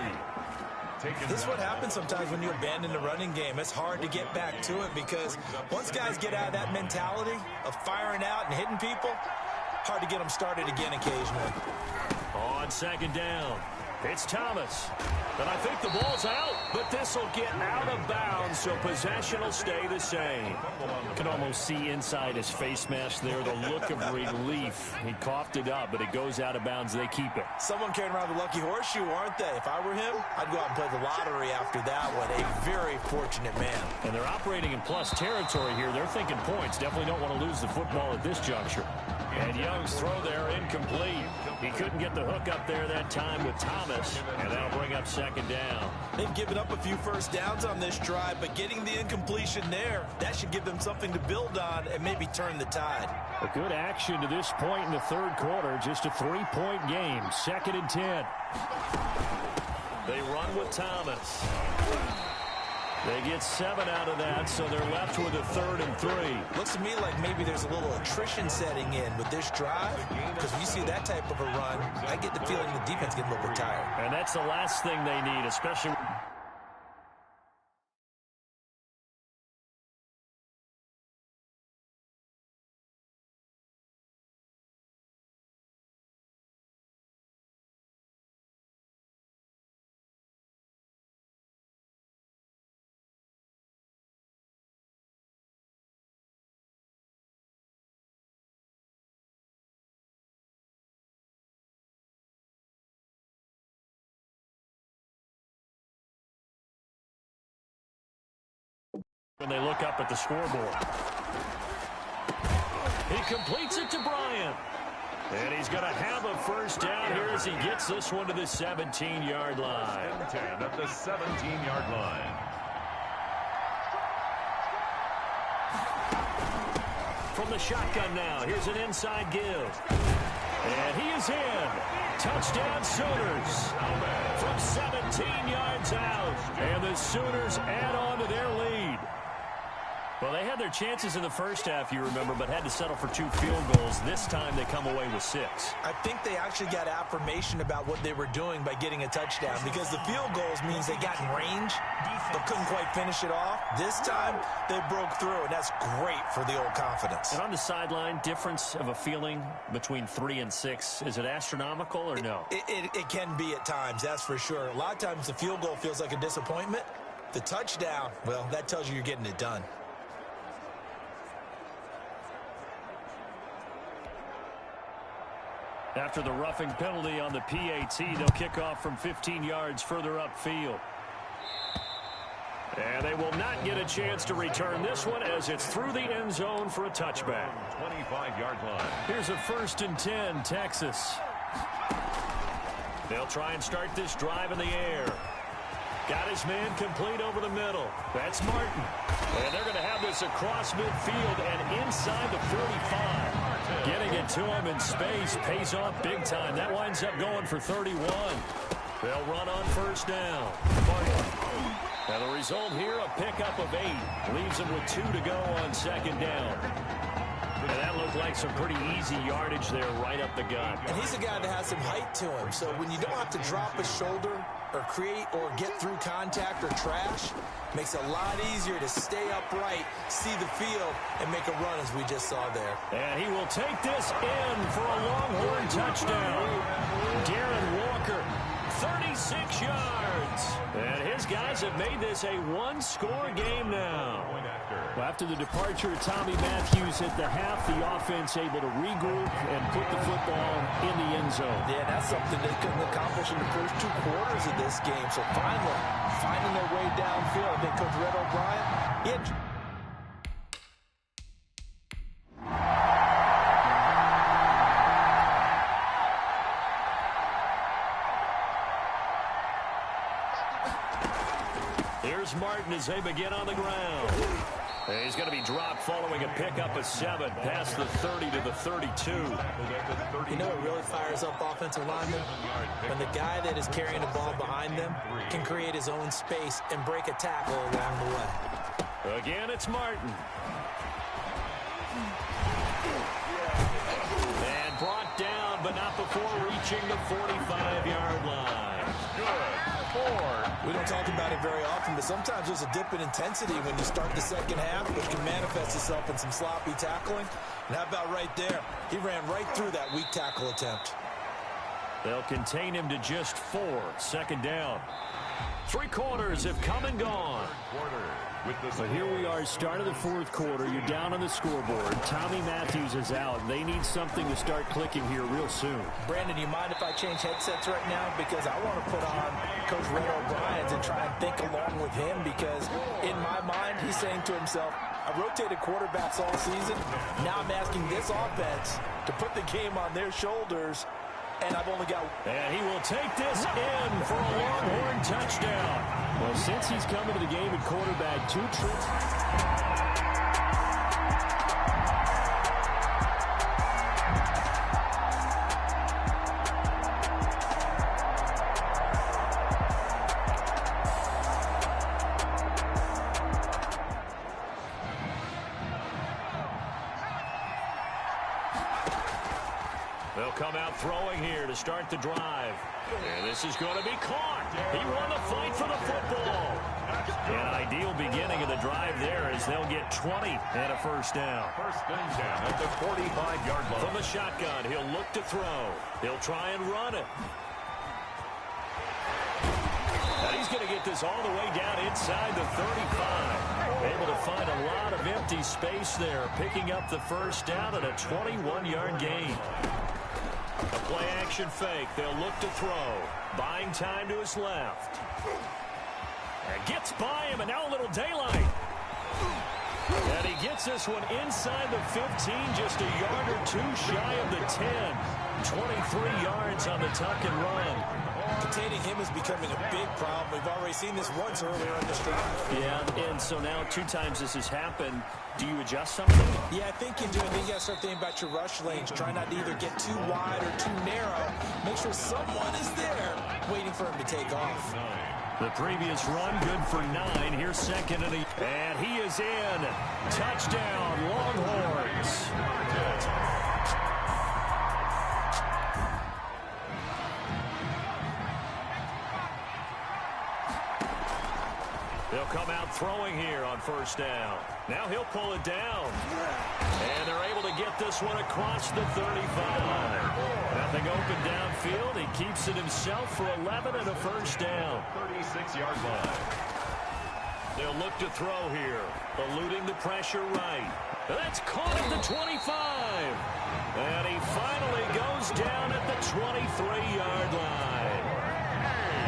This is what happens sometimes when you abandon the running game. It's hard to get back to it because once guys get out of that mentality of firing out and hitting people, hard to get them started again occasionally. On 2nd down, it's Thomas. And I think the ball's out, but this will get out of bounds, so possession will stay the same. You can almost see inside his face mask there the look of relief. He coughed it up, but it goes out of bounds. They keep it. Someone carrying around the lucky horseshoe, aren't they? If I were him, I'd go out and play the lottery after that one. A very fortunate man. And they're operating in plus territory here. They're thinking points. Definitely don't want to lose the football at this juncture. And Young's throw there incomplete. He couldn't get the hook up there that time with Thomas, and that'll bring up 2nd down. They've given up a few first downs on this drive, but getting the incompletion there, that should give them something to build on and maybe turn the tide. A good action to this point in the 3rd quarter. Just a 3-point game. 2nd and 10. They run with Thomas. They get 7 out of that, so they're left with a 3rd and 3. Looks to me like maybe there's a little attrition setting in with this drive, because when you see that type of a run, I get the feeling the defense getting a little bit tired. And that's the last thing they need, especially... when they look up at the scoreboard. He completes it to Bryant. And he's going to have a first down here as he gets this one to the 17-yard line. 10 at the 17-yard line. From the shotgun now, here's an inside give. And he is in. Touchdown Sooners. From 17 yards out. And the Sooners add on to their lead. Well, they had their chances in the first half, you remember, but had to settle for 2 field goals. This time they come away with 6. I think they actually got affirmation about what they were doing by getting a touchdown, because the field goals means they got in range but couldn't quite finish it off. This time they broke through, and that's great for the old confidence. And on the sideline, difference of a feeling between 3 and 6, is it astronomical or no? It can be at times, that's for sure. A lot of times the field goal feels like a disappointment. The touchdown, well, that tells you you're getting it done. After the roughing penalty on the PAT, they'll kick off from 15 yards further upfield. And they will not get a chance to return this one as it's through the end zone for a touchback. 25-yard line. Here's a 1st and 10, Texas. They'll try and start this drive in the air. Got his man complete over the middle. That's Martin. And they're going to have this across midfield and inside the 45. Getting it to him in space pays off big time. That winds up going for 31. They'll run on 1st down. Now the result here, a pickup of 8. Leaves them with 2 to go on 2nd down. And that looked like some pretty easy yardage there right up the gut. And he's a guy that has some height to him, so when you don't have to drop his shoulder or create or get through contact or trash, makes it a lot easier to stay upright, see the field, and make a run as we just saw there. And he will take this in for a Longhorn touchdown. Darren Walker, 36 yards. And his guys have made this a 1-score game now. Well, after the departure of Tommy Matthews at the half, the offense able to regroup and put the football in the end zone. Yeah, that's something they couldn't accomplish in the first 2 quarters of this game. So finally, finding their way downfield. I think Coach Red O'Brien, Here's Martin as they begin on the ground. He's going to be dropped following a pickup of 7 past the 30 to the 32. You know what really fires up offensive linemen? When the guy that is carrying the ball behind them can create his own space and break a tackle along the way. Again, it's Martin. And brought down, but not before reaching the 45-yard line. Good. 4. We don't talk about it very often, but sometimes there's a dip in intensity when you start the second half, which can manifest itself in some sloppy tackling. And how about right there? He ran right through that weak tackle attempt. They'll contain him to just 4. 2nd down. 3 quarters have come and gone. So here we are, start of the 4th quarter. You're down on the scoreboard. Tommy Matthews is out. They need something to start clicking here real soon. Brandon, do you mind if I change headsets right now? Because I want to put on Coach Red O'Brien's and try and think along with him, because in my mind, he's saying to himself, I rotated quarterbacks all season. Now I'm asking this offense to put the game on their shoulders, and I've only got... And he will take this in for a Longhorn touchdown. Well, since he's come into the game at quarterback, 2 trips... They'll come out throwing here to start the drive. And this is going to be caught. He won the fight for the football. An ideal beginning of the drive there as they'll get 20 and a 1st down. 1st and 10 at the 45-yard line. From the shotgun, he'll look to throw. He'll try and run it. And he's going to get this all the way down inside the 35. Able to find a lot of empty space there, picking up the 1st down at a 21-yard gain. A play-action fake. They'll look to throw. Buying time to his left. And gets by him, and now a little daylight. And he gets this one inside the 15, just a yard or 2 shy of the 10. 23 yards on the tuck and run. Containing him is becoming a big problem. We've already seen this once earlier in this drive. Yeah, and so now 2 times this has happened. Do you adjust something? Yeah, I think you do. I think you got to start thinking about your rush lanes. Try not to either get too wide or too narrow. Make sure someone is there waiting for him to take off. The previous run, good for 9. Here's second and he is in. Touchdown, Longhorns. They'll come out throwing here on first down. Now he'll pull it down. And they're able to get this one across the 35. Nothing open downfield. He keeps it himself for 11 and a first down. 36-yard line. They'll look to throw here. Eluding the pressure right. That's caught at the 25. And he finally goes down at the 23-yard line.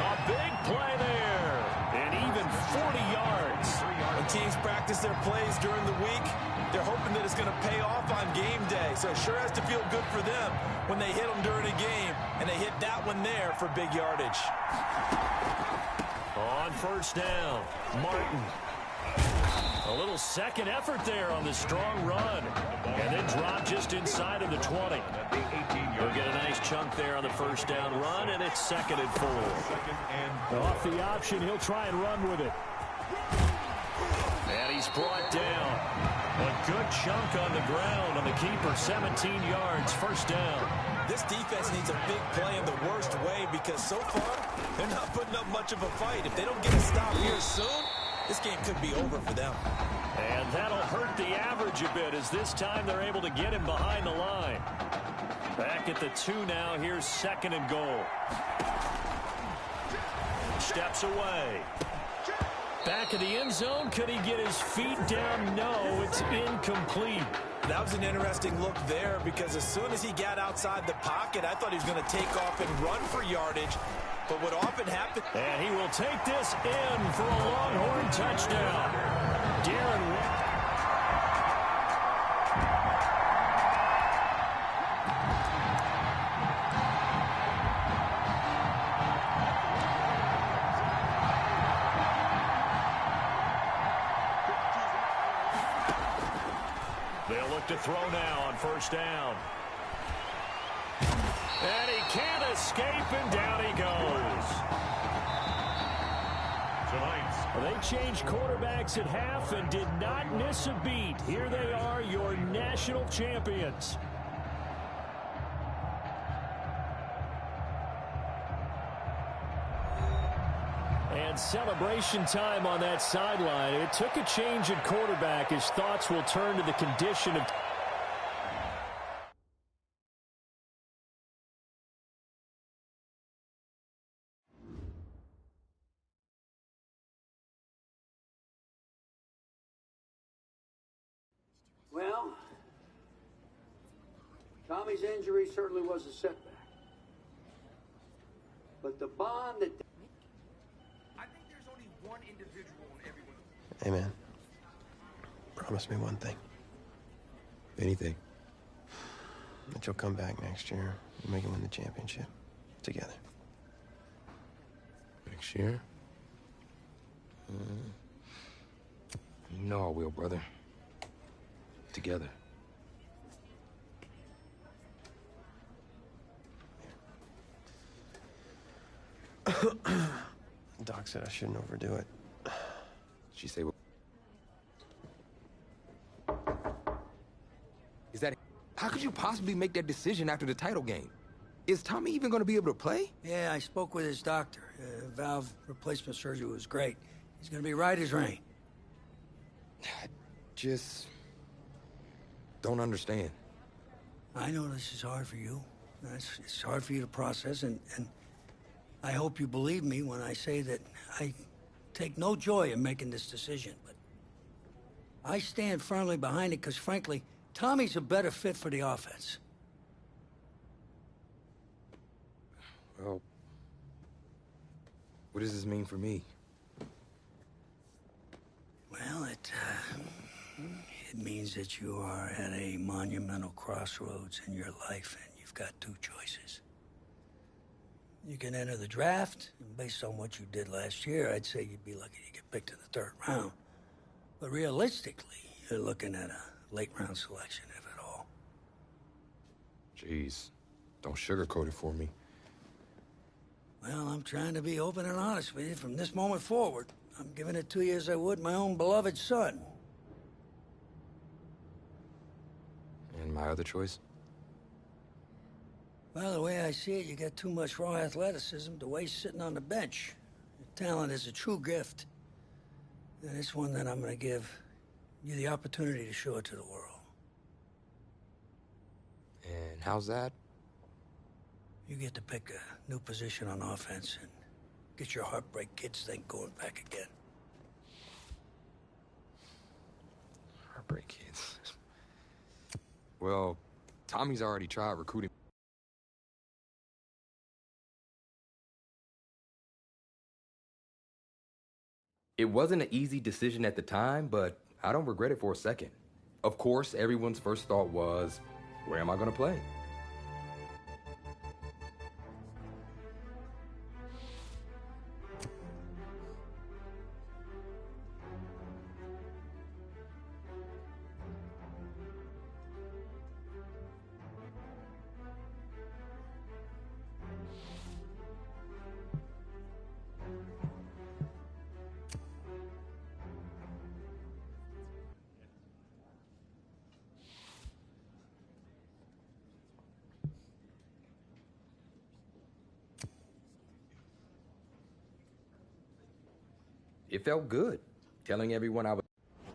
A big play there. And even 40 yards. When teams practice their plays during the week, they're hoping that it's going to pay off on game day. So it sure has to feel good for them when they hit them during a game. And they hit that one there for big yardage. On first down, Martin. A little second effort there on the strong run. And then drop just inside of the 20. He'll get a nice chunk there on the first down run, and it's 2nd and 4. Off the option, he'll try and run with it. And he's brought down. A good chunk on the ground on the keeper, 17 yards, first down. This defense needs a big play in the worst way because so far, they're not putting up much of a fight. If they don't get a stop here soon, this game could be over for them. And that'll hurt the average a bit as this time they're able to get him behind the line. Back at the 2 now. Here's 2nd and goal. Steps away. Back of the end zone. Could he get his feet down? No, it's incomplete. That was an interesting look there because as soon as he got outside the pocket, I thought he was going to take off and run for yardage. But what often happens... And he will take this in for a Longhorn touchdown. Darren... They'll look to throw now on first down. And he can't escape, and down he goes. They changed quarterbacks at half and did not miss a beat. Here they are, your national champions. And celebration time on that sideline. It took a change at quarterback. His thoughts will turn to the condition of... Well, Tommy's injury certainly was a setback. But the bond that... I think there's only one individual in everyone. Hey, man. Promise me one thing. Anything. That you'll come back next year and we can win the championship. Together. Next year? You know I will, brother. Together. Doc said I shouldn't overdo it. She say, is that... How could you possibly make that decision after the title game? Is Tommy even going to be able to play? Yeah, I spoke with his doctor. Valve replacement surgery was great. He's going to be right as rain. Just... don't understand. I know this is hard for you. It's hard for you to process, and I hope you believe me when I say that I take no joy in making this decision, but I stand firmly behind it because, frankly, Tommy's a better fit for the offense. Well, what does this mean for me? Well, it means that you are at a monumental crossroads in your life, and you've got two choices. You can enter the draft, and based on what you did last year, I'd say you'd be lucky to get picked in the 3rd round. But realistically, you're looking at a late-round selection, if at all. Jeez, don't sugarcoat it for me. Well, I'm trying to be open and honest with you from this moment forward. I'm giving it to you as I would my own beloved son. And my other choice? Well, the way I see it, you got too much raw athleticism to waste sitting on the bench. Your talent is a true gift. And it's one that I'm going to give you the opportunity to show it to the world. And how's that? You get to pick a new position on offense and get your heartbreak kids thing going back again. Heartbreak kids. Well, Tommy's already tried recruiting. It wasn't an easy decision at the time, but I don't regret it for a second. Of course, everyone's first thought was, where am I going to play? It felt good, telling everyone I was.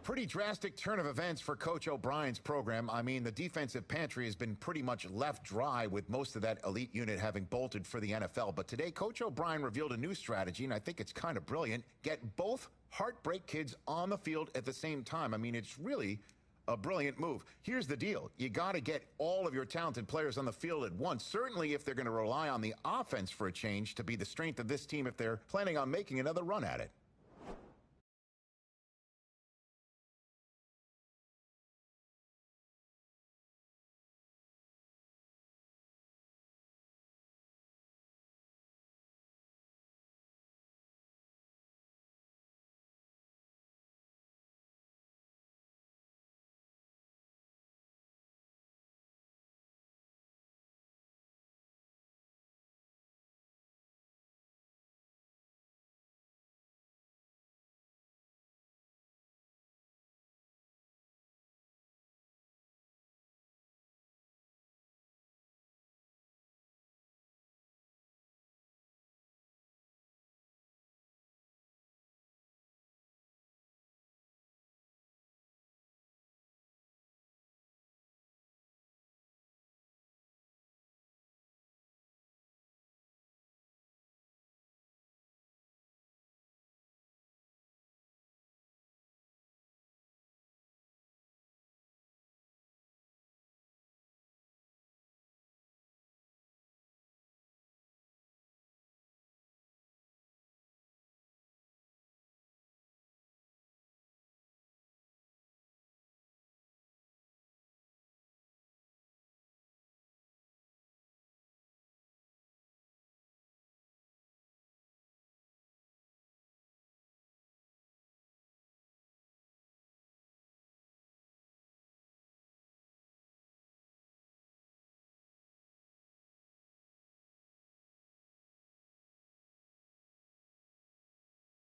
Pretty drastic turn of events for Coach O'Brien's program. I mean, the defensive pantry has been pretty much left dry with most of that elite unit having bolted for the NFL. But today, Coach O'Brien revealed a new strategy, and I think it's kind of brilliant. Get both heartbreak kids on the field at the same time. I mean, it's really a brilliant move. Here's the deal. You got to get all of your talented players on the field at once, certainly if they're going to rely on the offense for a change to be the strength of this team if they're planning on making another run at it.